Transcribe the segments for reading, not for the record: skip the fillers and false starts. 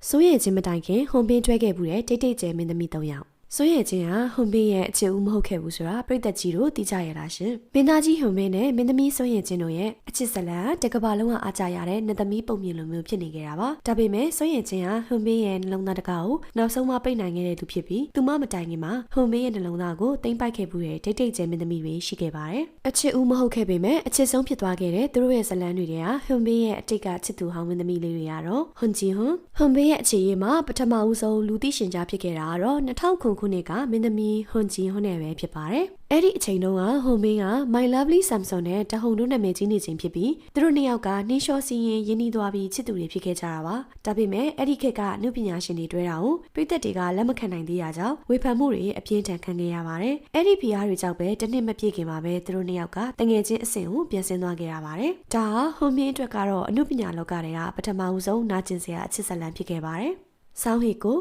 စိုးရိမ်ခြင်းမတိုင်ခင်ဟွန်ပင်းတွဲခဲ့မှုတဲ့တိတ်တိတ်ကျဲမင်းသမီး၃ယောက်စိုးရိမ်ခြင်းဟာဟွန်ပင်းရဲ့အခြေဦးမဟုတ်ခဲ့ဘူးဆိုတာပြည်သက်ကြီးတို့သိကြရလားရှင်မင်းသားကြီးဟွန်ပင်းနဲ့မင်းသမီးစိုးရိမ်ခြင်းတို့ရဲ့အချစ်ဇလံတကဘာလုံးကအားကြရတဲ့နှစ်သမီးပုံမြင်လိုမျိုးဖြစ်နေကြတာပါဒါပေမဲ့စိုးရိမ်ခြင်းဟာဟွန်ပင်းရဲ့နှလုံးသားတကားကိုနောက်ဆုံးမှပိတ်နိုင်ခဲ့တဲ့သူဖြစ်ပြီးသူမမတိုင်ခင်မှာဟွန်ပင်းရဲ့နှလုံးသားကိုတိမ့်ပိုက်ခဲ့မှုတဲ့တိတ်တိတ်ကျဲမင်းသမီးတွေရှိခဲ့ပါတယ်အချစ်ဦးမဟုတ်ခဲ့ပေမဲ့အချစ်ဆုံးဖြစ်သွားခဲ့တဲ့သူတို့ရဲ့ဇလံတွေကဟွန်ပင်းရဲ့အတိတ်ကချစ်သူဟောင်းမင်းသမီးလေးတွေကတော့ဟွန်ဂျီဟွန်ပင်းရဲ့အခြေရေးမှာပထမဦးဆုံးလူသိရှင်ကြားဖြစ်ခဲ့တာကတော့2009ခုနှစ်ကမင်းသမီးဟွန်ဂျီဟွန်နဲ့ပဲဖြစ်ပါတယ်။အဲ့ဒီအချိန်တုန်းကဟွန်မင်းက My Lovely Samson နဲ့တဟုန်တို့နာမည်ကြီးနေခြင်းဖြစ်ပြီးသူတို့နှစ်ယောက်ကနှင်းလျှောစီရင်ရင်းနှီးသွားပြီးချစ်သူတွေဖြစ်ခဲ့ကြတာပါ။ဒါပေမဲ့အဲ့ဒီခေတ်ကအမှုပညာရှင်တွေတွဲတာကိုပြည်သက်တွေကလက်မခံနိုင်သေးတာကြောင့်ဝေဖန်မှုတွေအပြင်းထန်ခံခဲ့ရပါတယ်။အဲ့ဒီဖိအားတွေကြောင့်ပဲတစ်နှစ်မပြည့်ခင်မှာပဲသူတို့နှစ်ယောက်ကတငယ်ချင်းအဆင့်ကိုပြန်ဆင်းသွားခဲ့ရပါတယ်။ဒါဟာဟွန်မင်းအတွက်ကတော့အမှုပညာလောကတွေကပထမဦးဆုံးနာကျင်စရာအချစ်ဇာတ်လမ်းဖြစ်ခဲ့ပါတယ်။ဆောင်းဟီကို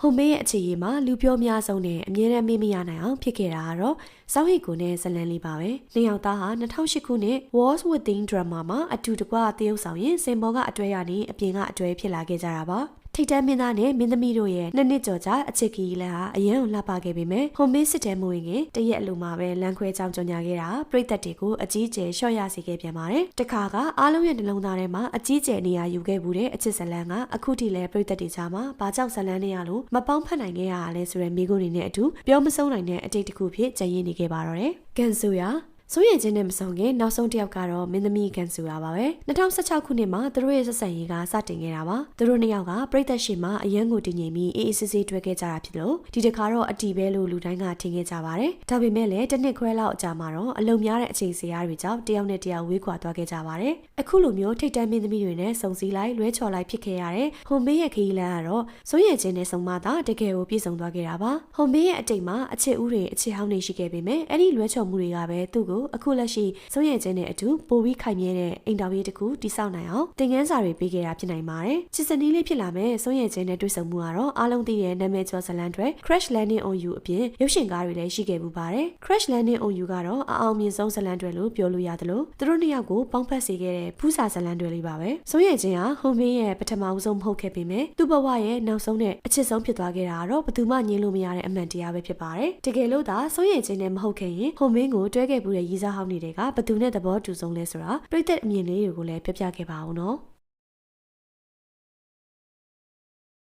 ဟွန်မင်းရဲ့အခြေရေးမှာလူပြောများဆုံးနဲ့အမြဲတမ်းမေ့မရနိုင်အောင်ဖြစ်ခဲ့တာကတော့စောင်းဟီကိုနဲ့ဇလန်လေးပါပဲ။နှစ်ယောက်သားဟာ2008ခုနှစ် Wars Within Drama မှာအတူတကွတရုပ်ဆောင်ရင်စင်ပေါ်ကအတွဲရနေအပြင်ကအတွဲဖြစ်လာခဲ့ကြတာပါ။ထိတ်တန်းမင်းသားနဲ့မင်းသမီးတို့ရဲ့နှစ်နှစ်ကျော်ကြာအချစ်ကြီးလည်းဟာအရန်ကိုလှပခဲ့ပေမဲ့ဟွန်မင်းစစ်တဲမဝင်ခင်တရက်အလိုမှာပဲလမ်းခွဲကြောင်ကြော်ညာခဲ့တာပြည်သက်တွေကိုအကြီးကျယ်ရှော့ရစေခဲ့ပြန်ပါတယ်။တခါကအားလုံးရဲ့နှလုံးသားထဲမှာအကြီးကျယ်နေရာယူခဲ့မှုတဲ့အချစ်ဇလန်ကအခုထိလည်းပြည်သက်တွေကြားမှာဘာကြောင့်ဇလန်နဲ့ရလို့မပေါင်းဖက်နိုင်ခဲ့ရတာလဲဆိုတဲ့မိကုန်းတွေနဲ့အတူပြောမဆုံးနိုင်တဲ့အတိတ်တစ်ခုဖြစ်ကျန်ရည်နေခဲ့ပါတော့တယ်။ကန်ဆူယာစိုးရိမ်ခြင်းနဲ့မဆောင်ခင်နောက်ဆုံးတစ်ယောက်ကတော့မင်းသမီးကန်ဆူရာပါပဲ2016ခုနှစ်မှာသူတို့ရဲ့ဆက်ဆံရေးကစတင်ခဲ့တာပါသူတို့နှစ်ယောက်ကပြည်သက်ရှိမှအရန်ကိုတည်ငြိမ်ပြီးအေးအေးဆေးဆေးတွေ့ခဲ့ကြတာဖြစ်လို့ဒီတစ်ခါတော့အတီပဲလို့လူတိုင်းကထင်ခဲ့ကြပါတယ်ဒါပေမဲ့လည်းတစ်နှစ်ခွဲလောက်အကြာမှာတော့အလုံများတဲ့အချိန်စရာတွေကြောင့်တယောက်နဲ့တယောက်ဝေးကွာသွားခဲ့ကြပါတယ်အခုလိုမျိုးထိတ်တန်းမင်းသမီးတွေနဲ့စုံစည်းလိုက်လွဲချော်လိုက်ဖြစ်ခဲ့ရတဲ့ဟွန်မေးရဲ့ခရီးလမ်းကတော့စိုးရိမ်ခြင်းနဲ့ဆုံမသာတကယ်ကိုပြည့်စုံသွားခဲ့တာပါဟွန်မေးရဲ့အတိတ်မှာအချစ်ဦးတွေအချစ်ဟောင်းတွေရှိခဲ့ပေမဲ့အဲ့ဒီလွဲချော်မှုတွေကပဲသူ့ကိုအခုလက်ရှိစိုးရိမ်ခြင်းနဲ့အတူပိုပြီးခိုင်မြဲတဲ့အိမ်တော်ရေးတစ်ခုတိစောက်နိုင်အောင်သင်ခန်းစာတွေပေးခဲ့တာဖြစ်နိုင်ပါတယ်။ချစ်စနီးလေးဖြစ်လာမဲ့စိုးရိမ်ခြင်းနဲ့တွေ့ဆုံမှုကတော့အားလုံးသိတဲ့နာမည်ကျော်ဇလန်တွေ Crash Landing on You အပြင်ရုပ်ရှင်ကားတွေလည်းရှိခဲ့ပူပါတယ်။ Crash Landing on You ကတော့အအောင်မြင်ဆုံးဇလန်တွေလို့ပြောလို့ရသလိုသူတို့နှစ်ယောက်ကိုပေါင်းဖက်စေခဲ့တဲ့ဖူးစာဇလန်တွေလေးပါပဲ။စိုးရိမ်ခြင်းဟာဟွန်မင်းရဲ့ပထမဦးဆုံးမဟုတ်ခဲ့ပေမဲ့သူ့ဘဝရဲ့နောက်ဆုံးနဲ့အချစ်ဆုံးဖြစ်သွားခဲ့တာကတော့ဘယ်သူမှငြင်းလို့မရတဲ့အမှန်တရားပဲဖြစ်ပါတယ်။တကယ်လို့သာစိုးရိမ်ခြင်းနဲ့မဟုတ်ခဲ့ရင်ဟွန်မင်းကိုတွဲခဲ့ပူတဲ့ရီစားဟောင်းတွေကဘယ်သူနဲ့သဘောတူဆုံးလဲဆိုတာပြည်သက်အမြင်လေးတွေကိုလည်းပြပြခဲ့ပါဦးနော်။